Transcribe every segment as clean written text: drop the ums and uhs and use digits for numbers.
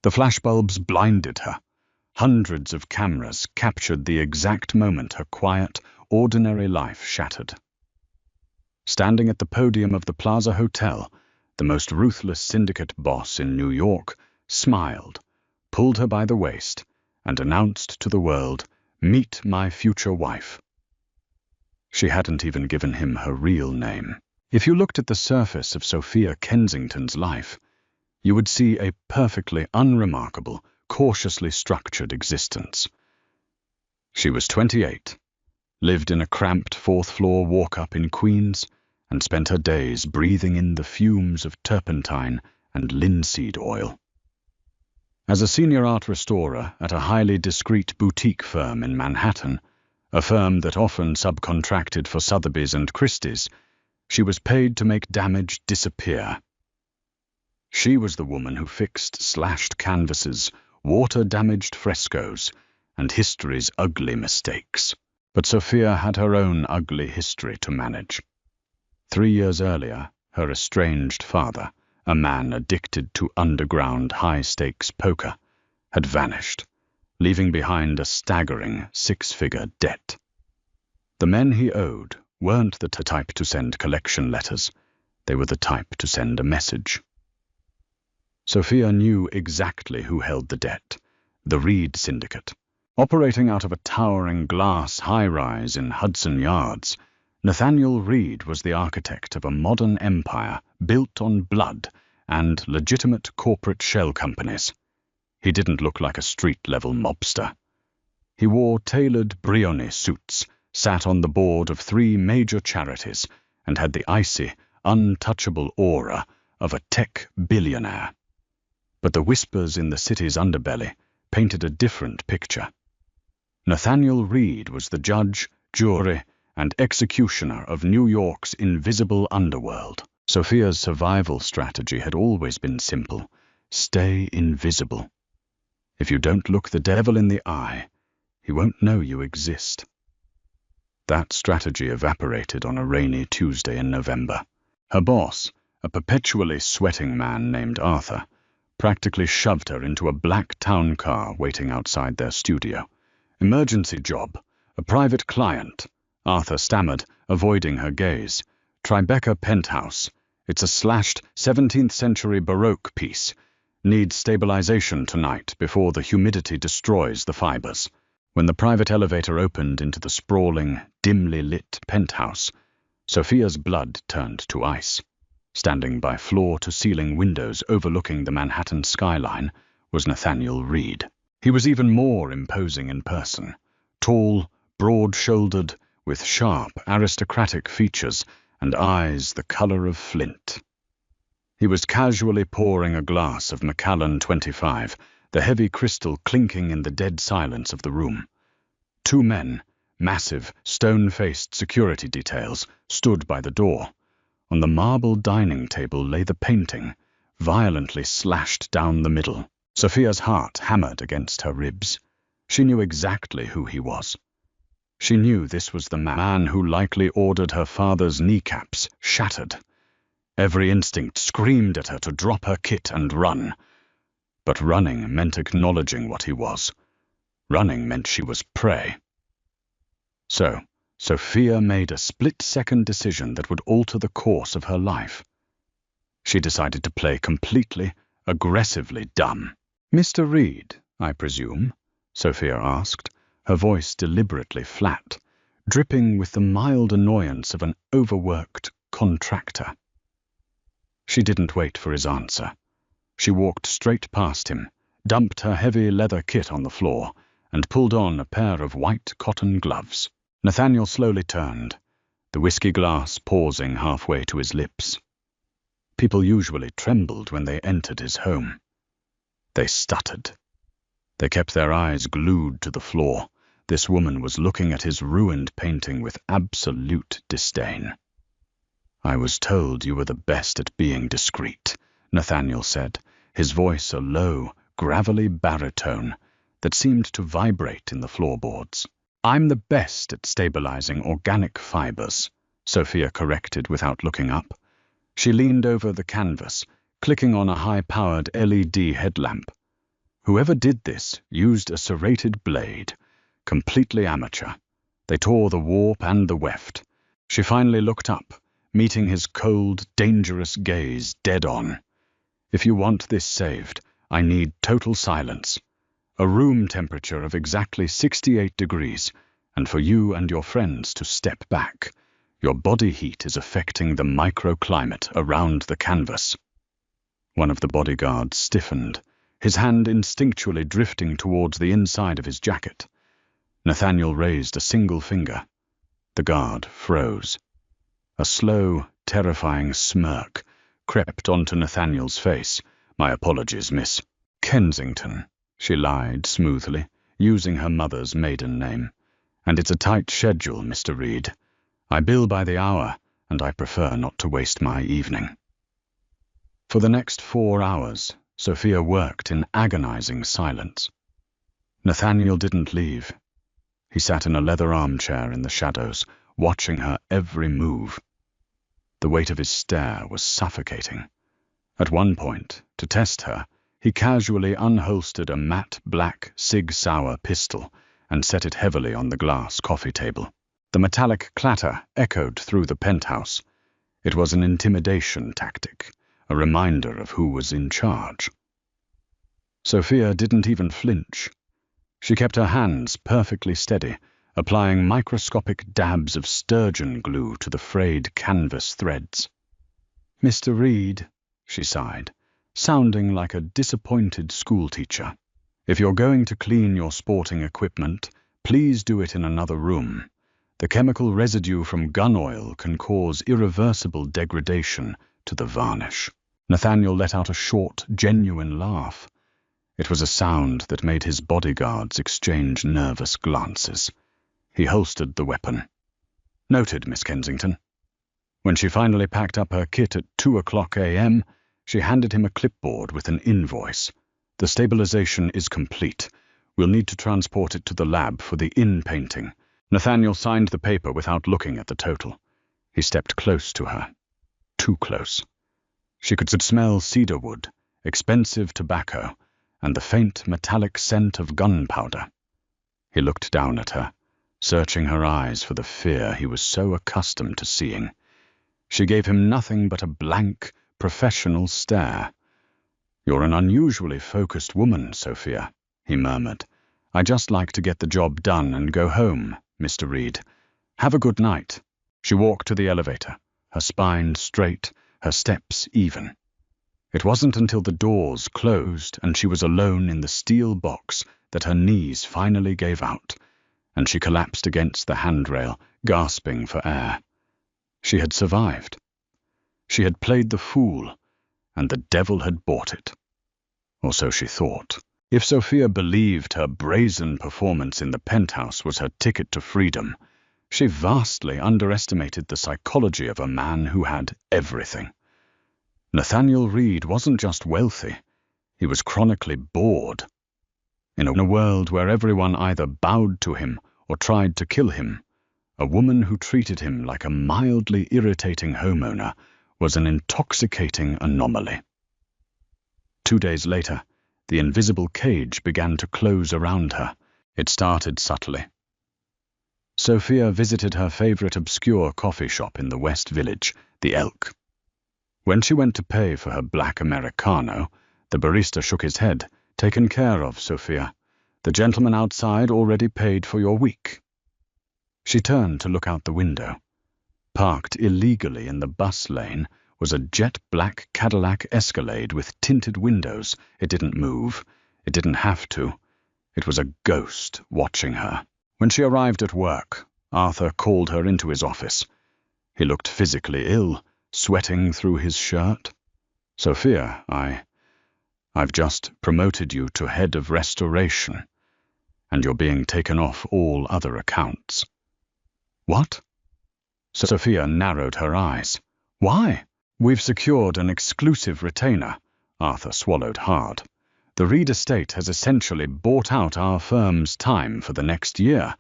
The flashbulbs blinded her. Hundreds of cameras captured the exact moment her quiet, ordinary life shattered. Standing at the podium of the Plaza Hotel, the most ruthless syndicate boss in New York smiled, pulled her by the waist, and announced to the world, "Meet my future wife." She hadn't even given him her real name. If you looked at the surface of Sophia Kensington's life, you would see a perfectly unremarkable, cautiously structured existence. She was 28, lived in a cramped fourth-floor walk-up in Queens, and spent her days breathing in the fumes of turpentine and linseed oil. As a senior art restorer at a highly discreet boutique firm in Manhattan, a firm that often subcontracted for Sotheby's and Christie's, she was paid to make damage disappear. She was the woman who fixed slashed canvases, water-damaged frescoes, and history's ugly mistakes. But Sophia had her own ugly history to manage. 3 years earlier, her estranged father, a man addicted to underground high-stakes poker, had vanished, leaving behind a staggering 6-figure debt. The men he owed weren't the type to send collection letters. They were the type to send a message. Sophia knew exactly who held the debt: the Reed Syndicate. Operating out of a towering glass high-rise in Hudson Yards, Nathaniel Reed was the architect of a modern empire built on blood and legitimate corporate shell companies. He didn't look like a street-level mobster. He wore tailored Brioni suits, sat on the board of 3 major charities, and had the icy, untouchable aura of a tech billionaire. But the whispers in the city's underbelly painted a different picture. Nathaniel Reed was the judge, jury, and executioner of New York's invisible underworld. Sophia's survival strategy had always been simple: stay invisible. If you don't look the devil in the eye, he won't know you exist. That strategy evaporated on a rainy Tuesday in November. Her boss, a perpetually sweating man named Arthur, practically shoved her into a black town car waiting outside their studio. "Emergency job. A private client," Arthur stammered, avoiding her gaze. "Tribeca penthouse. It's a slashed 17th-century Baroque piece. Needs stabilization tonight before the humidity destroys the fibers." When the private elevator opened into the sprawling, dimly lit penthouse, Sophia's blood turned to ice. Standing by floor-to-ceiling windows overlooking the Manhattan skyline was Nathaniel Reed. He was even more imposing in person. Tall, broad-shouldered, with sharp, aristocratic features and eyes the color of flint. He was casually pouring a glass of Macallan 25, the heavy crystal clinking in the dead silence of the room. 2 men, massive, stone-faced security details, stood by the door. On the marble dining table lay the painting, violently slashed down the middle. Sophia's heart hammered against her ribs. She knew exactly who he was. She knew this was the man who likely ordered her father's kneecaps shattered. Every instinct screamed at her to drop her kit and run. But running meant acknowledging what he was. Running meant she was prey. So, Sophia made a split-second decision that would alter the course of her life. She decided to play completely, aggressively dumb. "Mr. Reed, I presume?" Sophia asked, her voice deliberately flat, dripping with the mild annoyance of an overworked contractor. She didn't wait for his answer. She walked straight past him, dumped her heavy leather kit on the floor, and pulled on a pair of white cotton gloves. Nathaniel slowly turned, the whiskey glass pausing halfway to his lips. People usually trembled when they entered his home. They stuttered. They kept their eyes glued to the floor. This woman was looking at his ruined painting with absolute disdain. "I was told you were the best at being discreet," Nathaniel said, his voice a low, gravelly baritone that seemed to vibrate in the floorboards. "I'm the best at stabilizing organic fibers," Sophia corrected without looking up. She leaned over the canvas, clicking on a high-powered LED headlamp. Whoever did this used a serrated blade, completely amateur. They tore the warp and the weft. She finally looked up, meeting his cold, dangerous gaze dead on. If you want this saved, I need total silence. A room temperature of exactly 68 degrees, and for you and your friends to step back. Your body heat is affecting the microclimate around the canvas. One of the bodyguards stiffened, his hand instinctually drifting towards the inside of his jacket. Nathaniel raised a single finger. The guard froze. A slow, terrifying smirk crept onto Nathaniel's face. "My apologies, Miss Kensington," she lied smoothly, using her mother's maiden name. "And it's a tight schedule, Mr. Reed. I bill by the hour, and I prefer not to waste my evening." For the next 4 hours, Sophia worked in agonizing silence. Nathaniel didn't leave. He sat in a leather armchair in the shadows, watching her every move. The weight of his stare was suffocating. At one point, to test her, he casually unholstered a matte black Sig Sauer pistol and set it heavily on the glass coffee table. The metallic clatter echoed through the penthouse. It was an intimidation tactic, a reminder of who was in charge. Sophia didn't even flinch. She kept her hands perfectly steady, applying microscopic dabs of sturgeon glue to the frayed canvas threads. "Mr. Reed," she sighed, sounding like a disappointed schoolteacher, "if you're going to clean your sporting equipment, please do it in another room. The chemical residue from gun oil can cause irreversible degradation to the varnish." Nathaniel let out a short, genuine laugh. It was a sound that made his bodyguards exchange nervous glances. He holstered the weapon. "Noted, Miss Kensington." When she finally packed up her kit at 2:00 a.m., she handed him a clipboard with an invoice. "The stabilization is complete. We'll need to transport it to the lab for the in-painting." Nathaniel signed the paper without looking at the total. He stepped close to her. Too close. She could smell cedarwood, expensive tobacco, and the faint metallic scent of gunpowder. He looked down at her, searching her eyes for the fear he was so accustomed to seeing. She gave him nothing but a blank, professional stare. "You're an unusually focused woman, Sophia," he murmured. "I just like to get the job done and go home, Mr. Reed. Have a good night." She walked to the elevator, her spine straight, her steps even. It wasn't until the doors closed and she was alone in the steel box that her knees finally gave out, and she collapsed against the handrail, gasping for air. She had survived. She had played the fool, and the devil had bought it. Or so she thought. If Sophia believed her brazen performance in the penthouse was her ticket to freedom, she vastly underestimated the psychology of a man who had everything. Nathaniel Reed wasn't just wealthy, he was chronically bored. In a world where everyone either bowed to him or tried to kill him, a woman who treated him like a mildly irritating homeowner was an intoxicating anomaly. 2 days later, the invisible cage began to close around her. It started subtly. Sophia visited her favorite obscure coffee shop in the West Village, the Elk. When she went to pay for her black Americano, the barista shook his head. "Taken care of, Sophia. The gentleman outside already paid for your week." She turned to look out the window. Parked illegally in the bus lane was a jet-black Cadillac Escalade with tinted windows. It didn't move. It didn't have to. It was a ghost watching her. When she arrived at work, Arthur called her into his office. He looked physically ill, sweating through his shirt. "Sophia, I've just promoted you to head of restoration, and you're being taken off all other accounts." "What?" Sophia narrowed her eyes. "Why?" "We've secured an exclusive retainer." Arthur swallowed hard. "The Reed estate has essentially bought out our firm's time for the next year.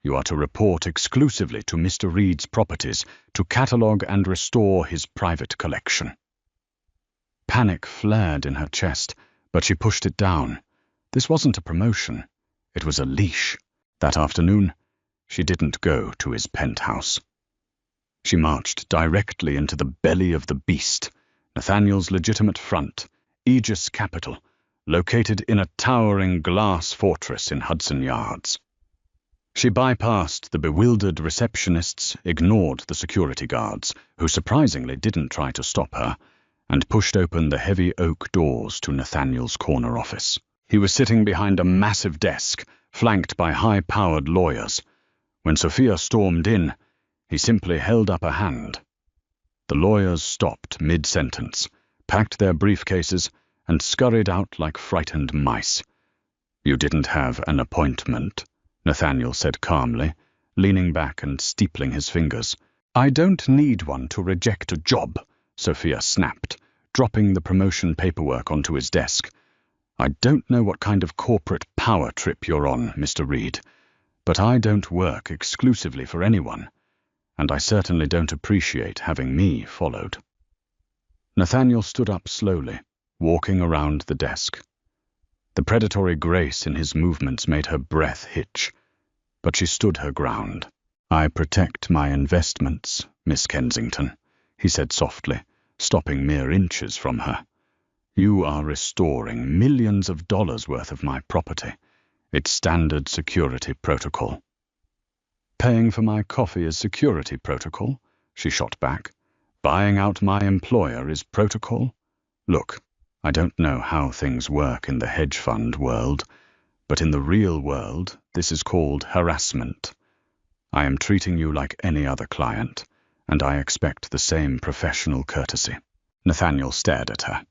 You are to report exclusively to Mr. Reed's properties to catalogue and restore his private collection." Panic flared in her chest, but she pushed it down. This wasn't a promotion. It was a leash. That afternoon, she didn't go to his penthouse. She marched directly into the belly of the beast, Nathaniel's legitimate front, Aegis Capital, located in a towering glass fortress in Hudson Yards. She bypassed the bewildered receptionists, ignored the security guards, who surprisingly didn't try to stop her, and pushed open the heavy oak doors to Nathaniel's corner office. He was sitting behind a massive desk, flanked by high-powered lawyers. When Sophia stormed in, he simply held up a hand. The lawyers stopped mid-sentence, packed their briefcases, and scurried out like frightened mice. "You didn't have an appointment," Nathaniel said calmly, leaning back and steepling his fingers. "I don't need one to reject a job," Sophia snapped, dropping the promotion paperwork onto his desk. "I don't know what kind of corporate power trip you're on, Mr. Reed, but I don't work exclusively for anyone, and I certainly don't appreciate having me followed." Nathaniel stood up slowly, walking around the desk. The predatory grace in his movements made her breath hitch, but she stood her ground. "I protect my investments, Miss Kensington," he said softly, stopping mere inches from her. "You are restoring millions of dollars worth of my property. It's standard security protocol." "Paying for my coffee is security protocol?" she shot back. "Buying out my employer is protocol? Look, I don't know how things work in the hedge fund world, but in the real world, this is called harassment. I am treating you like any other client, and I expect the same professional courtesy." Nathaniel stared at her.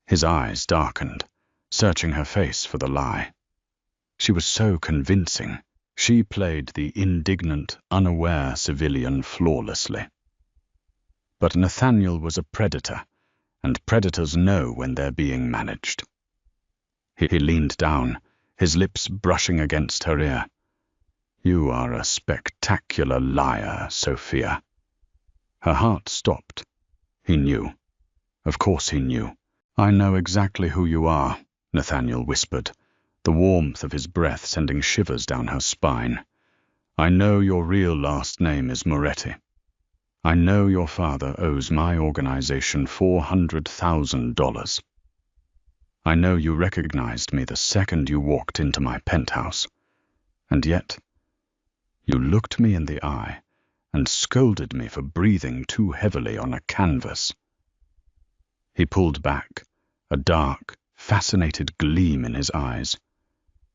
His eyes darkened, searching her face for the lie. She was so convincing. She played the indignant, unaware civilian flawlessly. But Nathaniel was a predator, and predators know when they're being managed. He leaned down, his lips brushing against her ear. "You are a spectacular liar, Sophia." Her heart stopped. He knew. Of course he knew. "I know exactly who you are," Nathaniel whispered, the warmth of his breath sending shivers down her spine. "I know your real last name is Moretti. I know your father owes my organization $400,000. I know you recognized me the second you walked into my penthouse. And yet, you looked me in the eye and scolded me for breathing too heavily on a canvas." He pulled back, a dark, fascinated gleam in his eyes.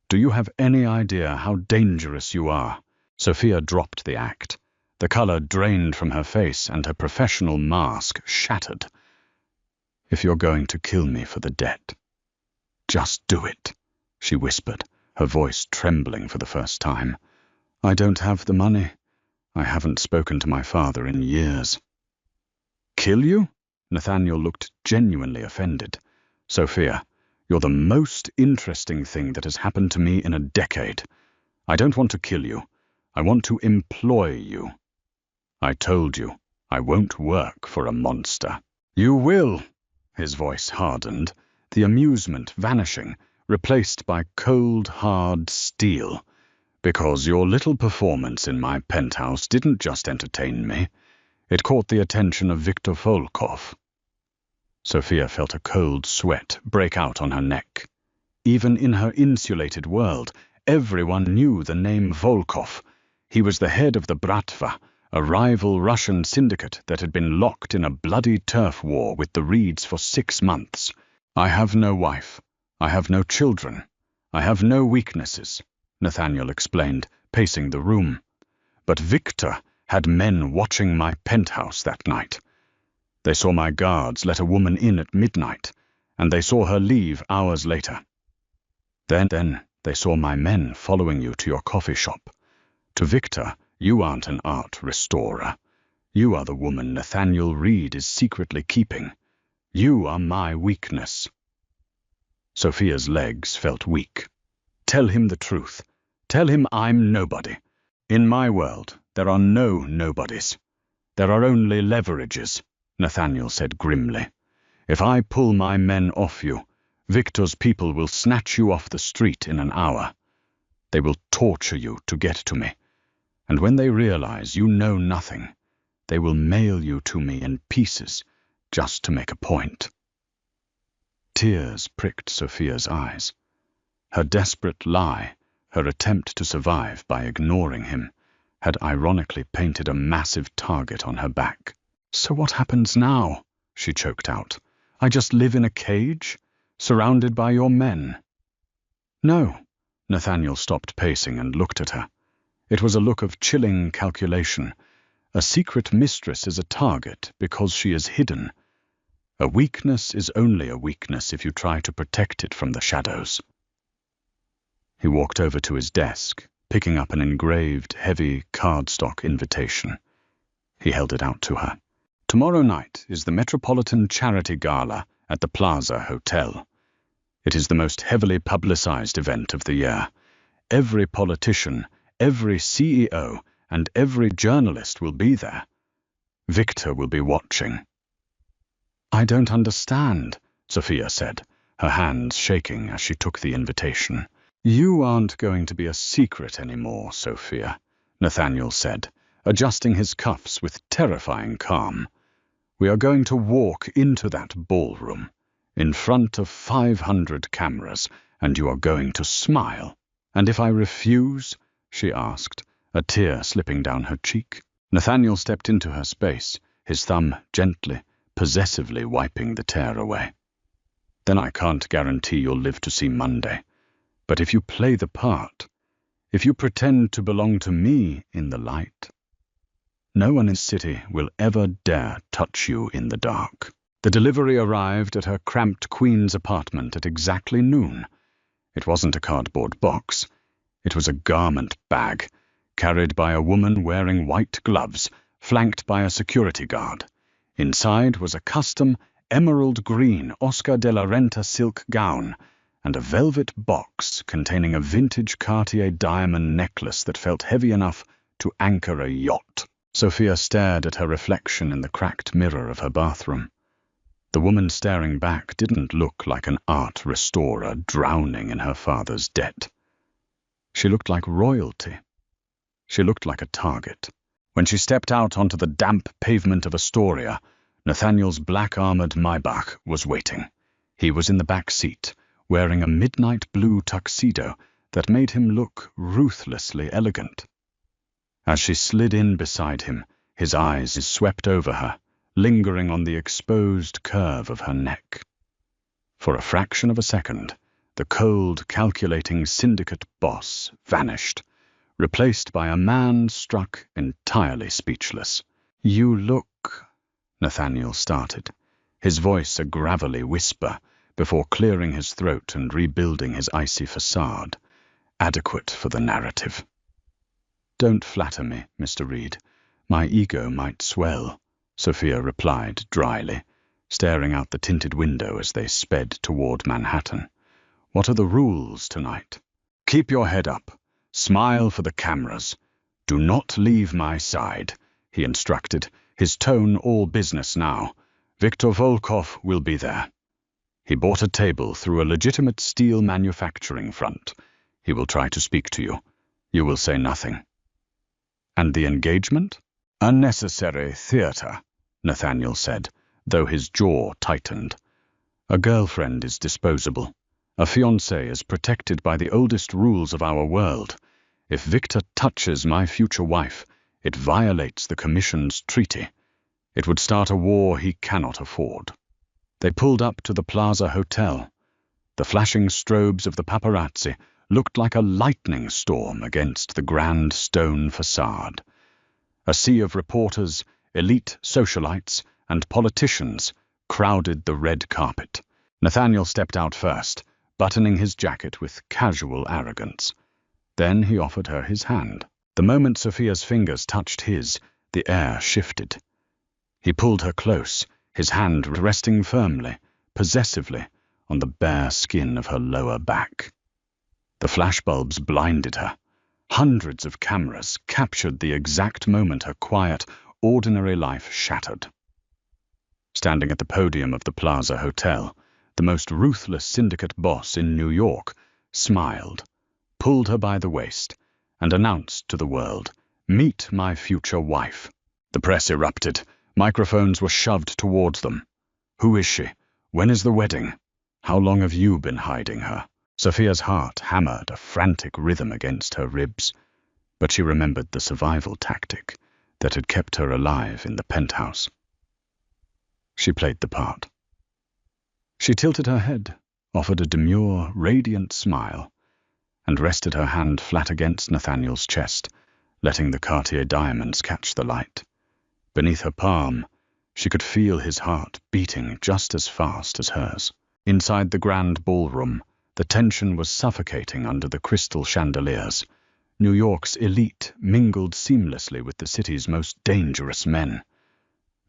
"Do you have any idea how dangerous you are?" Sophia dropped the act. The color drained from her face and her professional mask shattered. "If you're going to kill me for the debt, just do it," she whispered, her voice trembling for the first time. "I don't have the money. I haven't spoken to my father in years." "Kill you?" Nathaniel looked genuinely offended. "Sophia, you're the most interesting thing that has happened to me in a decade. I don't want to kill you. I want to employ you. I told you, I won't work for a monster." "You will." His voice hardened, the amusement vanishing, replaced by cold, hard steel. "Because your little performance in my penthouse didn't just entertain me. It caught the attention of Viktor Volkov." Sophia felt a cold sweat break out on her neck. Even in her insulated world, everyone knew the name Volkov. He was the head of the Bratva, a rival Russian syndicate that had been locked in a bloody turf war with the Reeds for 6 months. "I have no wife. I have no children. I have no weaknesses," Nathaniel explained, pacing the room. "But Victor had men watching my penthouse that night. They saw my guards let a woman in at midnight, and they saw her leave hours later. Then they saw my men following you to your coffee shop. To Victor, you aren't an art restorer. You are the woman Nathaniel Reed is secretly keeping. You are my weakness." Sophia's legs felt weak. "Tell him the truth. Tell him I'm nobody. In my world, there are no nobodies. There are only leverages," Nathaniel said grimly. "If I pull my men off you, Victor's people will snatch you off the street in an hour. They will torture you to get to me, and when they realize you know nothing, they will mail you to me in pieces just to make a point." Tears pricked Sophia's eyes. Her desperate lie, her attempt to survive by ignoring him, had ironically painted a massive target on her back. "So what happens now?" she choked out. "I just live in a cage, surrounded by your men?" "No." Nathaniel stopped pacing and looked at her. It was a look of chilling calculation. A secret mistress is a target because she is hidden. A weakness is only a weakness if you try to protect it from the shadows. He walked over to his desk, picking up an engraved, heavy cardstock invitation. He held it out to her. "Tomorrow night is the Metropolitan Charity Gala at the Plaza Hotel. It is the most heavily publicized event of the year. Every politician, every CEO, and every journalist will be there. Victor will be watching." "I don't understand," Sophia said, her hands shaking as she took the invitation. "You aren't going to be a secret anymore, Sophia," Nathaniel said, adjusting his cuffs with terrifying calm. "We are going to walk into that ballroom, in front of 500 cameras, and you are going to smile." "And if I refuse?" she asked, a tear slipping down her cheek. Nathaniel stepped into her space, his thumb gently, possessively wiping the tear away. "Then I can't guarantee you'll live to see Monday. But if you play the part, if you pretend to belong to me in the light, no one in the city will ever dare touch you in the dark." The delivery arrived at her cramped Queen's apartment at exactly noon. It wasn't a cardboard box. It was a garment bag, carried by a woman wearing white gloves, flanked by a security guard. Inside was a custom emerald green Oscar de la Renta silk gown and a velvet box containing a vintage Cartier diamond necklace that felt heavy enough to anchor a yacht. Sophia stared at her reflection in the cracked mirror of her bathroom. The woman staring back didn't look like an art restorer drowning in her father's debt. She looked like royalty. She looked like a target. When she stepped out onto the damp pavement of Astoria, Nathaniel's black-armored Maybach was waiting. He was in the back seat, wearing a midnight blue tuxedo that made him look ruthlessly elegant. As she slid in beside him, his eyes swept over her, lingering on the exposed curve of her neck. For a fraction of a second, the cold, calculating syndicate boss vanished, replaced by a man struck entirely speechless. "You look—" Nathaniel started, his voice a gravelly whisper, before clearing his throat and rebuilding his icy facade, adequate for the narrative. "Don't flatter me, Mr. Reed. My ego might swell," Sophia replied dryly, staring out the tinted window as they sped toward Manhattan. "What are the rules tonight?" "Keep your head up. Smile for the cameras. Do not leave my side," he instructed, his tone all business now. "Victor Volkov will be there. He bought a table through a legitimate steel manufacturing front. He will try to speak to you. You will say nothing." "And the engagement?" "Unnecessary theater," Nathaniel said, though his jaw tightened. "A girlfriend is disposable. A fiancé is protected by the oldest rules of our world. If Victor touches my future wife, it violates the Commission's treaty. It would start a war he cannot afford." They pulled up to the Plaza Hotel. The flashing strobes of the paparazzi looked like a lightning storm against the grand stone facade. A sea of reporters, elite socialites, and politicians crowded the red carpet. Nathaniel stepped out first, buttoning his jacket with casual arrogance. Then he offered her his hand. The moment Sophia's fingers touched his, the air shifted. He pulled her close, his hand resting firmly, possessively, on the bare skin of her lower back. The flashbulbs blinded her. Hundreds of cameras captured the exact moment her quiet, ordinary life shattered. Standing at the podium of the Plaza Hotel, the most ruthless syndicate boss in New York, smiled, pulled her by the waist, and announced to the world, "Meet my future wife." The press erupted. Microphones were shoved towards them. "Who is she? When is the wedding? How long have you been hiding her?" Sophia's heart hammered a frantic rhythm against her ribs, but she remembered the survival tactic that had kept her alive in the penthouse. She played the part. She tilted her head, offered a demure, radiant smile, and rested her hand flat against Nathaniel's chest, letting the Cartier diamonds catch the light. Beneath her palm, she could feel his heart beating just as fast as hers. Inside the grand ballroom, the tension was suffocating under the crystal chandeliers. New York's elite mingled seamlessly with the city's most dangerous men.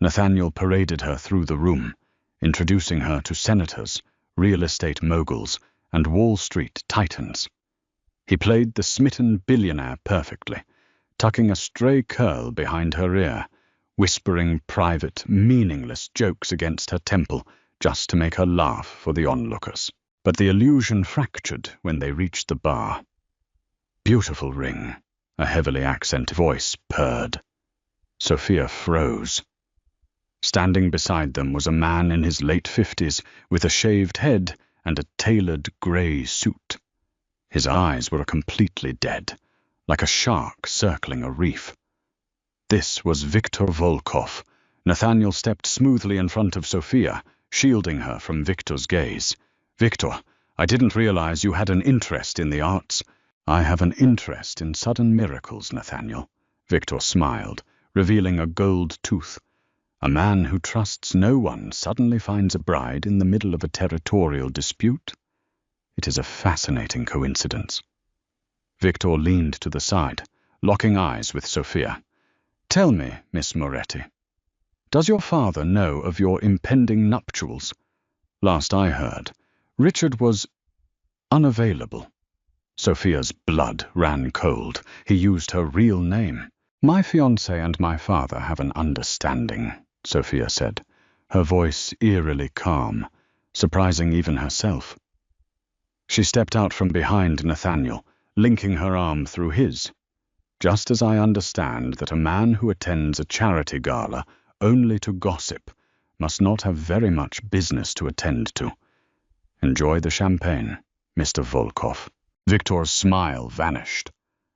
Nathaniel paraded her through the room, introducing her to senators, real estate moguls, and Wall Street titans. He played the smitten billionaire perfectly, tucking a stray curl behind her ear, whispering private, meaningless jokes against her temple just to make her laugh for the onlookers. But the illusion fractured when they reached the bar. "Beautiful ring," a heavily accented voice purred. Sophia froze. Standing beside them was a man in his late 50s with a shaved head and a tailored grey suit. His eyes were completely dead, like a shark circling a reef. This was Viktor Volkov. Nathaniel stepped smoothly in front of Sophia, shielding her from Viktor's gaze. "Viktor, I didn't realize you had an interest in the arts." "I have an interest in sudden miracles, Nathaniel," Viktor smiled, revealing a gold tooth. "A man who trusts no one suddenly finds a bride in the middle of a territorial dispute? It is a fascinating coincidence." Viktor leaned to the side, locking eyes with Sophia. "Tell me, Miss Moretti, does your father know of your impending nuptials? Last I heard, Richard was unavailable." Sophia's blood ran cold. He used her real name. "My fiancé and my father have an understanding," Sophia said, her voice eerily calm, surprising even herself. She stepped out from behind Nathaniel, linking her arm through his. "Just as I understand that a man who attends a charity gala only to gossip must not have very much business to attend to. Enjoy the champagne, Mr. Volkov." Viktor's smile vanished.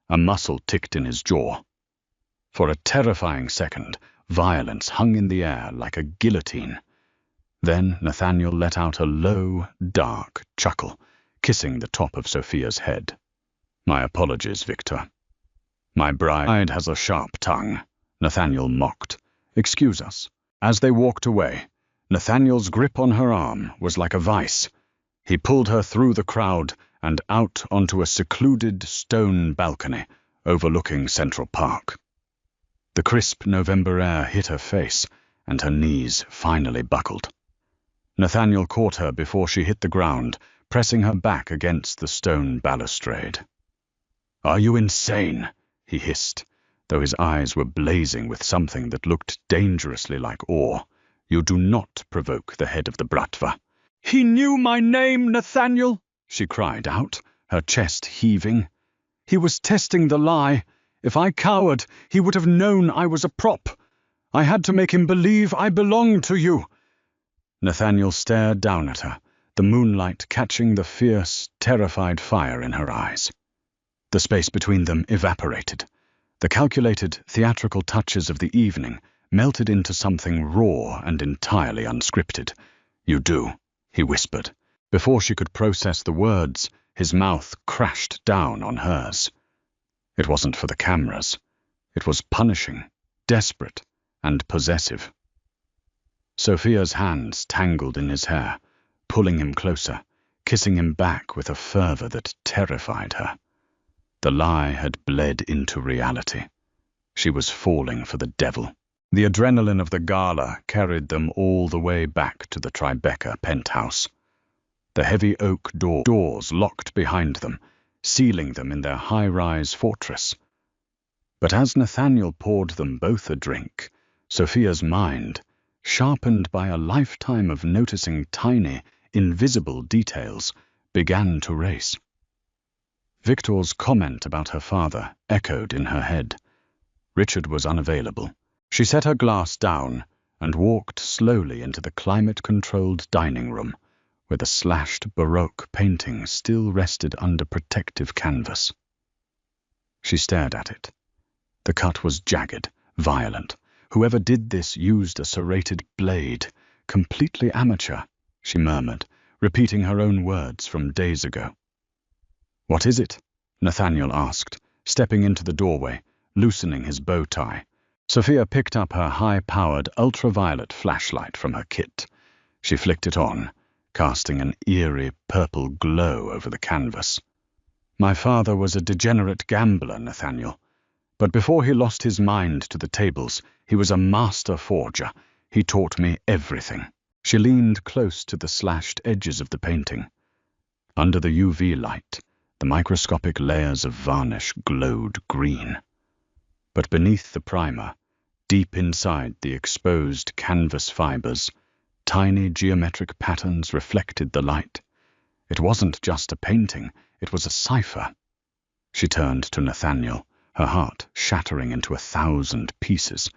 A muscle ticked in his jaw. For a terrifying second, violence hung in the air like a guillotine. Then Nathaniel let out a low, dark chuckle, kissing the top of Sophia's head. "My apologies, Viktor. My bride has a sharp tongue," Nathaniel mocked. "Excuse us." As they walked away, Nathaniel's grip on her arm was like a vice. He pulled her through the crowd and out onto a secluded stone balcony overlooking Central Park. The crisp November air hit her face, and her knees finally buckled. Nathaniel caught her before she hit the ground, pressing her back against the stone balustrade. "Are you insane?" he hissed, though his eyes were blazing with something that looked dangerously like awe. "You do not provoke the head of the Bratva." "He knew my name, Nathaniel!" she cried out, her chest heaving. "He was testing the lie. If I cowered, he would have known I was a prop. I had to make him believe I belonged to you." Nathaniel stared down at her, the moonlight catching the fierce, terrified fire in her eyes. The space between them evaporated. The calculated, theatrical touches of the evening melted into something raw and entirely unscripted. "You do," he whispered. Before she could process the words, his mouth crashed down on hers. It wasn't for the cameras. It was punishing, desperate, and possessive. Sophia's hands tangled in his hair, pulling him closer, kissing him back with a fervor that terrified her. The lie had bled into reality. She was falling for the devil. The adrenaline of the gala carried them all the way back to the Tribeca penthouse. The heavy oak doors locked behind them, sealing them in their high-rise fortress. But as Nathaniel poured them both a drink, Sophia's mind, sharpened by a lifetime of noticing tiny, invisible details began to race. Victor's comment about her father echoed in her head. Richard was unavailable. She set her glass down and walked slowly into the climate-controlled dining room, where the slashed Baroque painting still rested under protective canvas. She stared at it. The cut was jagged, violent. Whoever did this used a serrated blade. Completely amateur, she murmured, repeating her own words from days ago. "What is it?" Nathaniel asked, stepping into the doorway, loosening his bow tie. Sophia picked up her high-powered ultraviolet flashlight from her kit. She flicked it on, casting an eerie purple glow over the canvas. "My father was a degenerate gambler, Nathaniel. But before he lost his mind to the tables, he was a master forger. He taught me everything." She leaned close to the slashed edges of the painting. Under the UV light, the microscopic layers of varnish glowed green. But beneath the primer, deep inside the exposed canvas fibers, tiny geometric patterns reflected the light. It wasn't just a painting, it was a cipher. She turned to Nathaniel, her heart shattering into 1,000 pieces.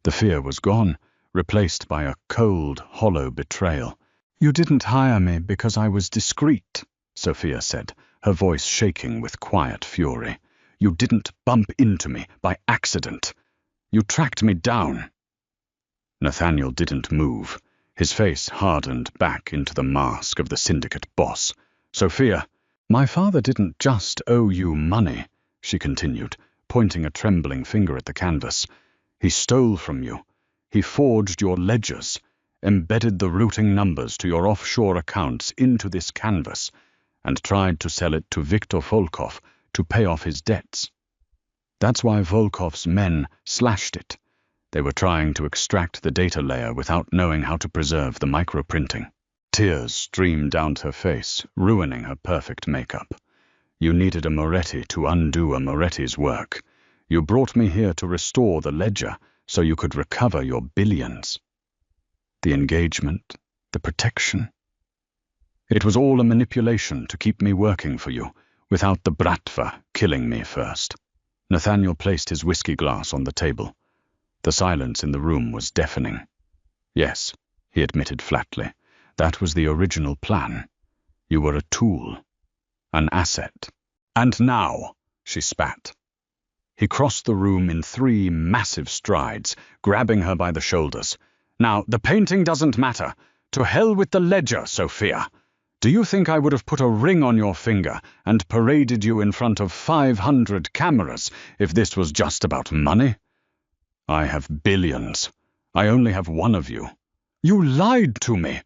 The fear was gone, replaced by a cold, hollow betrayal. "You didn't hire me because I was discreet," Sophia said, her voice shaking with quiet fury. "You didn't bump into me by accident. You tracked me down." Nathaniel didn't move. His face hardened back into the mask of the syndicate boss. "Sophia, my father didn't just owe you money," she continued, pointing a trembling finger at the canvas. "He stole from you. He forged your ledgers, embedded the routing numbers to your offshore accounts into this canvas, and tried to sell it to Viktor Volkov to pay off his debts. That's why Volkov's men slashed it. They were trying to extract the data layer without knowing how to preserve the microprinting." Tears streamed down her face, ruining her perfect makeup. "You needed a Moretti to undo a Moretti's work. You brought me here to restore the ledger so you could recover your billions. The engagement, the protection. It was all a manipulation to keep me working for you, without the Bratva killing me first." Nathaniel placed his whiskey glass on the table. The silence in the room was deafening. "Yes," he admitted flatly, "that was the original plan. You were a tool, an asset." "And now," she spat. He crossed the room in 3 massive strides, grabbing her by the shoulders. "Now, the painting doesn't matter. To hell with the ledger, Sophia. Do you think I would have put a ring on your finger and paraded you in front of 500 cameras if this was just about money? I have billions. I only have one of you." "You lied to me."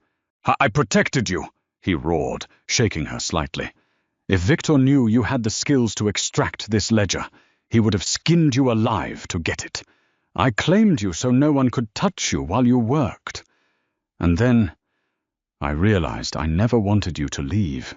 I protected you," he roared, shaking her slightly. "If Victor knew you had the skills to extract this ledger, he would have skinned you alive to get it. I claimed you so no one could touch you while you worked. And then I realized I never wanted you to leave."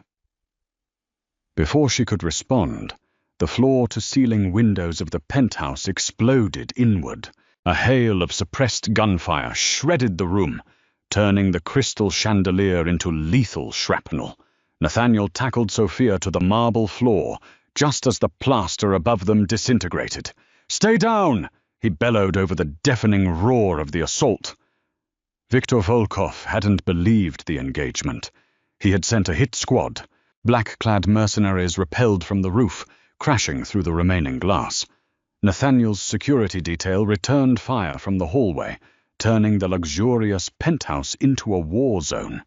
Before she could respond, the floor-to-ceiling windows of the penthouse exploded inward. A hail of suppressed gunfire shredded the room, turning the crystal chandelier into lethal shrapnel. Nathaniel tackled Sophia to the marble floor, just as the plaster above them disintegrated. "Stay down!" he bellowed over the deafening roar of the assault. Viktor Volkov hadn't believed the engagement. He had sent a hit squad. Black-clad mercenaries rappelled from the roof, crashing through the remaining glass. Nathaniel's security detail returned fire from the hallway, turning the luxurious penthouse into a war zone.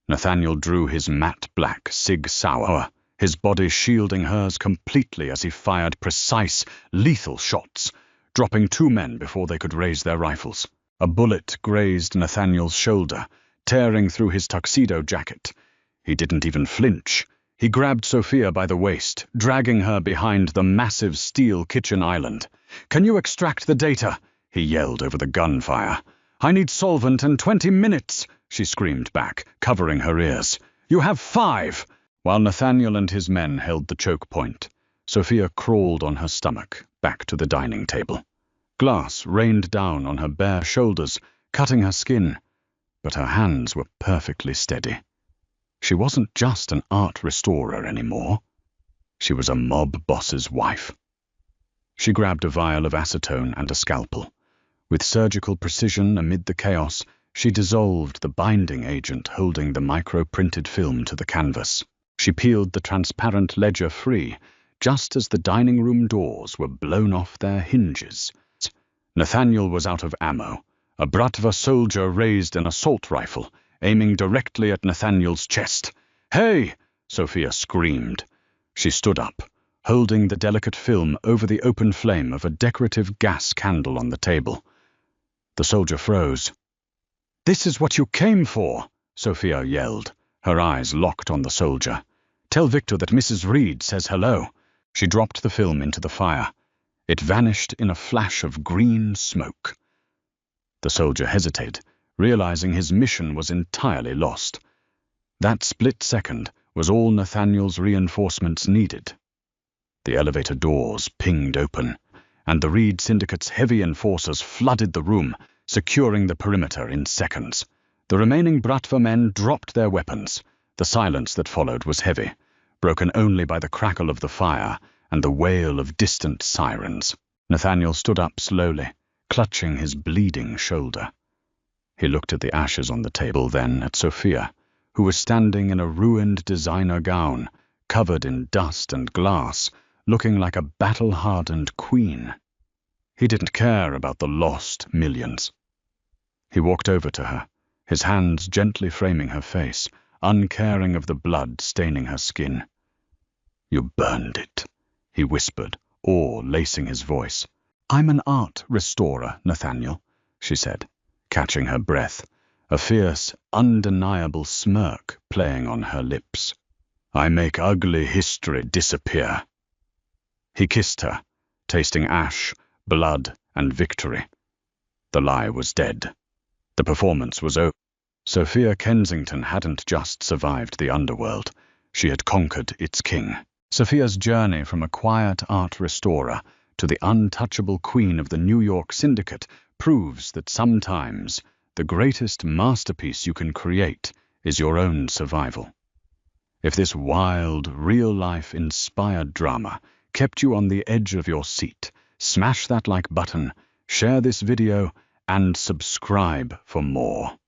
Nathaniel drew his matte black Sig Sauer, his body shielding hers completely as he fired precise, lethal shots, dropping 2 men before they could raise their rifles. A bullet grazed Nathaniel's shoulder, tearing through his tuxedo jacket. He didn't even flinch. He grabbed Sophia by the waist, dragging her behind the massive steel kitchen island. "Can you extract the data?" he yelled over the gunfire. "I need solvent in 20 minutes, she screamed back, covering her ears. "You have 5! While Nathaniel and his men held the choke point, Sophia crawled on her stomach, back to the dining table. Glass rained down on her bare shoulders, cutting her skin, but her hands were perfectly steady. She wasn't just an art restorer anymore. She was a mob boss's wife. She grabbed a vial of acetone and a scalpel. With surgical precision amid the chaos, she dissolved the binding agent holding the micro-printed film to the canvas. She peeled the transparent ledger free, just as the dining room doors were blown off their hinges. Nathaniel was out of ammo. A Bratva soldier raised an assault rifle, aiming directly at Nathaniel's chest. "Hey!" Sophia screamed. She stood up, holding the delicate film over the open flame of a decorative gas candle on the table. The soldier froze. "This is what you came for," Sophia yelled, her eyes locked on the soldier. "Tell Victor that Mrs. Reed says hello." She dropped the film into the fire. It vanished in a flash of green smoke. The soldier hesitated, realizing his mission was entirely lost. That split second was all Nathaniel's reinforcements needed. The elevator doors pinged open, and the Reed Syndicate's heavy enforcers flooded the room, securing the perimeter in seconds. The remaining Bratva men dropped their weapons. The silence that followed was heavy, broken only by the crackle of the fire and the wail of distant sirens. Nathaniel stood up slowly, clutching his bleeding shoulder. He looked at the ashes on the table, then at Sophia, who was standing in a ruined designer gown, covered in dust and glass, looking like a battle-hardened queen. He didn't care about the lost millions. He walked over to her, his hands gently framing her face, uncaring of the blood staining her skin. "You burned it," he whispered, awe lacing his voice. "I'm an art restorer, Nathaniel," she said, catching her breath, a fierce, undeniable smirk playing on her lips. "I make ugly history disappear." He kissed her, tasting ash, blood, and victory. The lie was dead. The performance was over. Sophia Kensington hadn't just survived the underworld. She had conquered its king. Sophia's journey from a quiet art restorer to the untouchable queen of the New York Syndicate proves that sometimes the greatest masterpiece you can create is your own survival. If this wild, real-life inspired drama kept you on the edge of your seat, smash that like button, share this video, and subscribe for more.